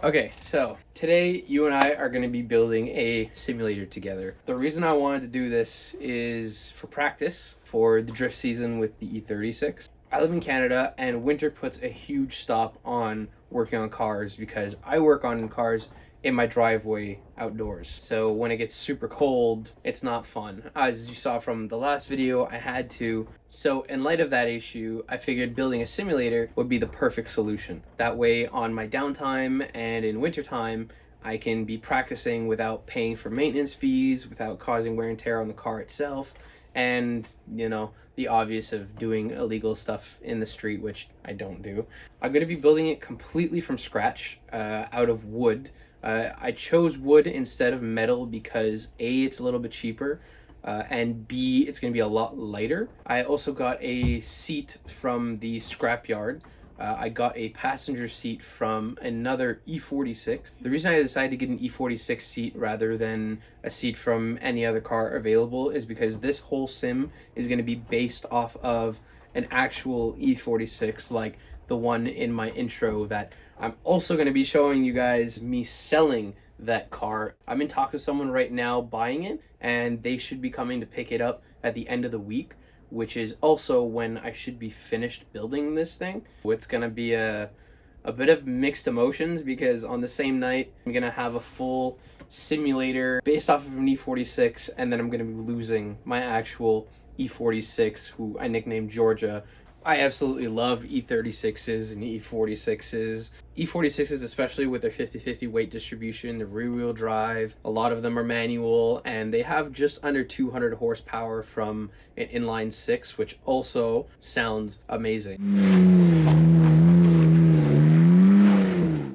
Okay, so today you and I are going to be building a simulator together. The reason I wanted to do this is for practice for the drift season with the E46. I live in Canada and winter puts a huge stop on working on cars because I work on cars in my driveway outdoors. So when it gets super cold, it's not fun. As you saw from the last video, I had to. So in light of that issue, I figured building a simulator would be the perfect solution. That way on my downtime and in wintertime, I can be practicing without paying for maintenance fees, without causing wear and tear on the car itself, and, you know, the obvious of doing illegal stuff in the street, which I don't do. I'm going to be building it completely from scratch, out of wood. I chose wood instead of metal because A, it's a little bit cheaper, and B, it's going to be a lot lighter. I also got a seat from the scrapyard. I got a passenger seat from another E46. The reason I decided to get an E46 seat rather than a seat from any other car available is because this whole sim is going to be based off of an actual E46, like the one in my intro that I'm also going to be showing you guys me selling that car. I'm in talk with someone right now buying it, and they should be coming to pick it up at the end of the week, which is also when I should be finished building this thing. It's gonna be a bit of mixed emotions because on the same night I'm gonna have a full simulator based off of an E46, and then I'm gonna be losing my actual E46, who I nicknamed Georgia. I absolutely love E36s and E46s. E46s, especially with their 50-50 weight distribution, the rear-wheel drive. A lot of them are manual, and they have just under 200 horsepower from an inline six, which also sounds amazing.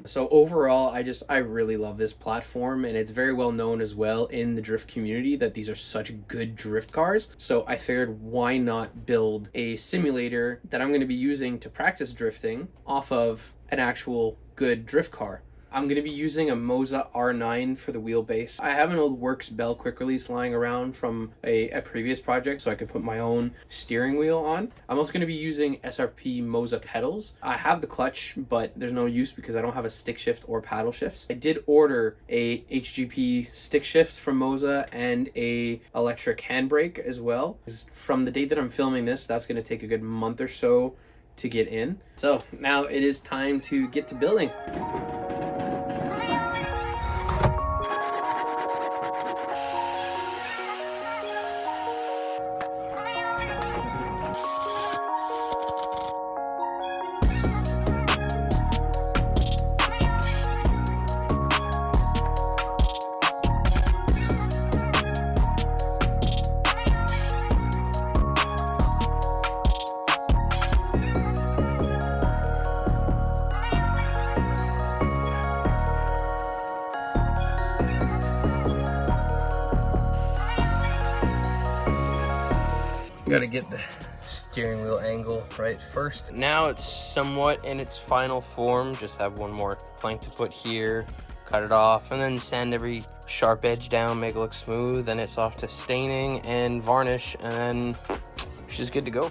So overall, I really love this platform, and it's very well known as well in the drift community that these are such good drift cars. So I figured, why not build a simulator that I'm going to be using to practice drifting off of an actual good drift car. I'm going to be using a Moza R9 for the wheelbase. I have an old Works bell quick release lying around from a previous project, so I could put my own steering wheel on. I'm also going to be using SRP Moza pedals. I have the clutch, but there's no use because I don't have a stick shift or paddle shifts. I did order a HGP stick shift from Moza and a electric handbrake as well. From the date that I'm filming this, that's going to take a good month or so to get in. So now it is time to get to building. Gotta get the steering wheel angle right first. Now it's somewhat in its final form. Just have one more plank to put here, cut it off, and then sand every sharp edge down, make it look smooth. Then it's off to staining and varnish, and then she's good to go.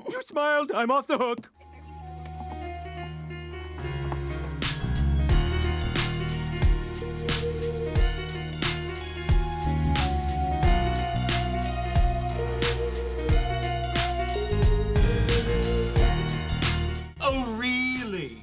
You smiled, I'm off the hook. Oh, really?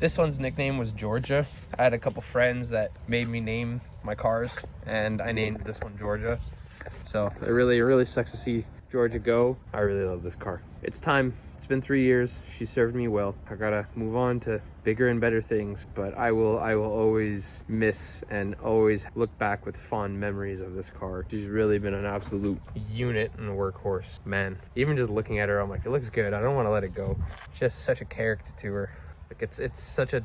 This one's nickname was Georgia. I had a couple friends that made me name my cars, and I named this one Georgia. So it really sucks to see Georgia go. I really love this car. It's time. It's been 3 years. She served me well. I gotta move on to bigger and better things, but I will always miss and always look back with fond memories of this car. She's really been an absolute unit and workhorse. Man, even just looking at her, I'm like, it looks good. I don't want to let it go. She has such a character to her. Like it's such a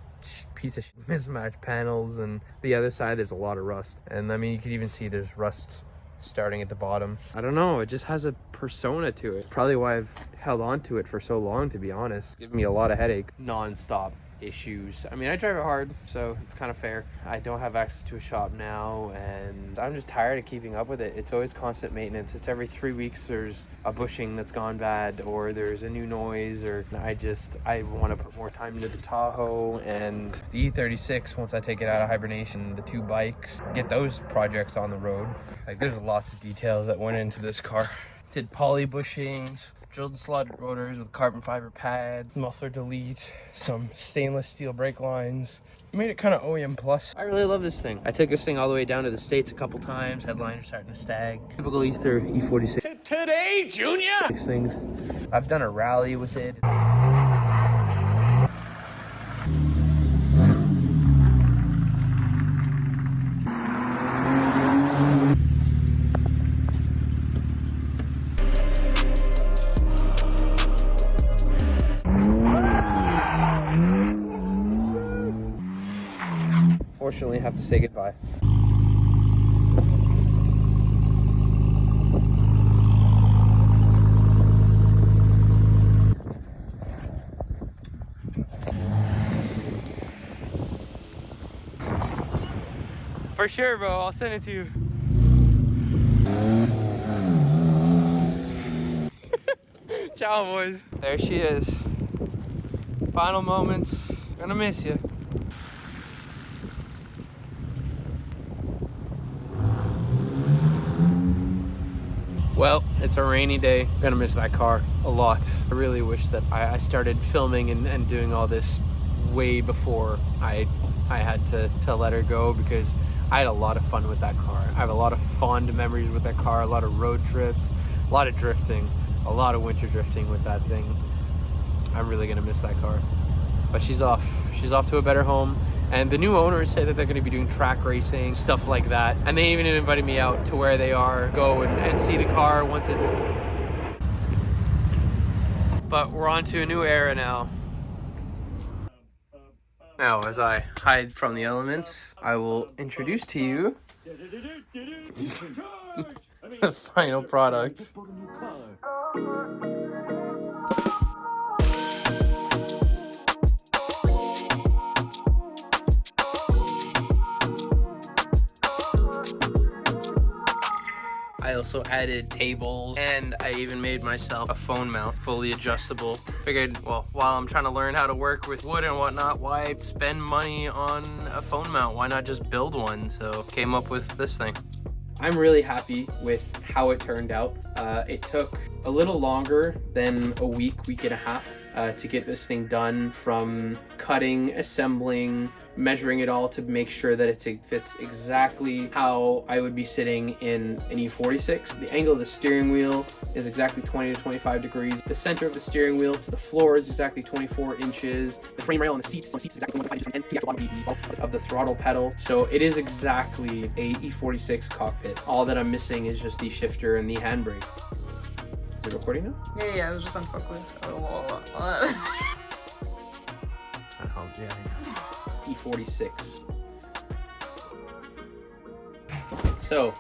piece of shit. Mismatched panels, and the other side there's a lot of rust. And I mean, you can even see there's rust starting at the bottom. I don't know, it just has a persona to it. Probably why I've held on to it for so long, to be honest. It's given me a lot of headache. Non-stop issues. I mean, I drive it hard, so it's kind of fair. I don't have access to a shop now, and I'm just tired of keeping up with it. It's always constant maintenance. It's every 3 weeks there's a bushing that's gone bad, or there's a new noise, or I want to put more time into the Tahoe and the E46. Once I take it out of hibernation, the 2 bikes, get those projects on the road. Like, there's lots of details that went into this car. Did poly bushings, drilled the slotted rotors with carbon fiber pad, muffler delete, some stainless steel brake lines. Made it kind of OEM plus. I really love this thing. I took this thing all the way down to the States a couple times. Headliner starting to stag. Typical Ether E46. Today, Junior! These things. I've done a rally with it. Fortunately, have to say goodbye. For sure, bro. I'll send it to you. Ciao, boys. There she is. Final moments. Gonna miss you. Well, it's a rainy day. I'm gonna miss that car a lot. I really wish that I started filming and doing all this way before I had to let her go, because I had a lot of fun with that car. I have a lot of fond memories with that car, a lot of road trips, a lot of drifting, a lot of winter drifting with that thing. I'm really gonna miss that car. But she's off. She's off to a better home. And the new owners say that they're going to be doing track racing, stuff like that. And they even invited me out to where they are, go and see the car once it's... But we're on to a new era now. Now, as I hide from the elements, I will introduce to you the final product. I also added tables, and I even made myself a phone mount, fully adjustable. Figured, well, while I'm trying to learn how to work with wood and whatnot, why spend money on a phone mount? Why not just build one? So came up with this thing. I'm really happy with how it turned out. It took a little longer than a week and a half to get this thing done, from cutting, assembling, measuring it all to make sure that it fits exactly how I would be sitting in an E46. The angle of the steering wheel is exactly 20 to 25 degrees. The center of the steering wheel to the floor is exactly 24 inches. The frame rail on the seat is exactly 1.5 inches of the throttle pedal. So it is exactly a E46 cockpit. All that I'm missing is just the shifter and the handbrake. Is it recording now? Yeah, I was just on focus. Yeah. E46. So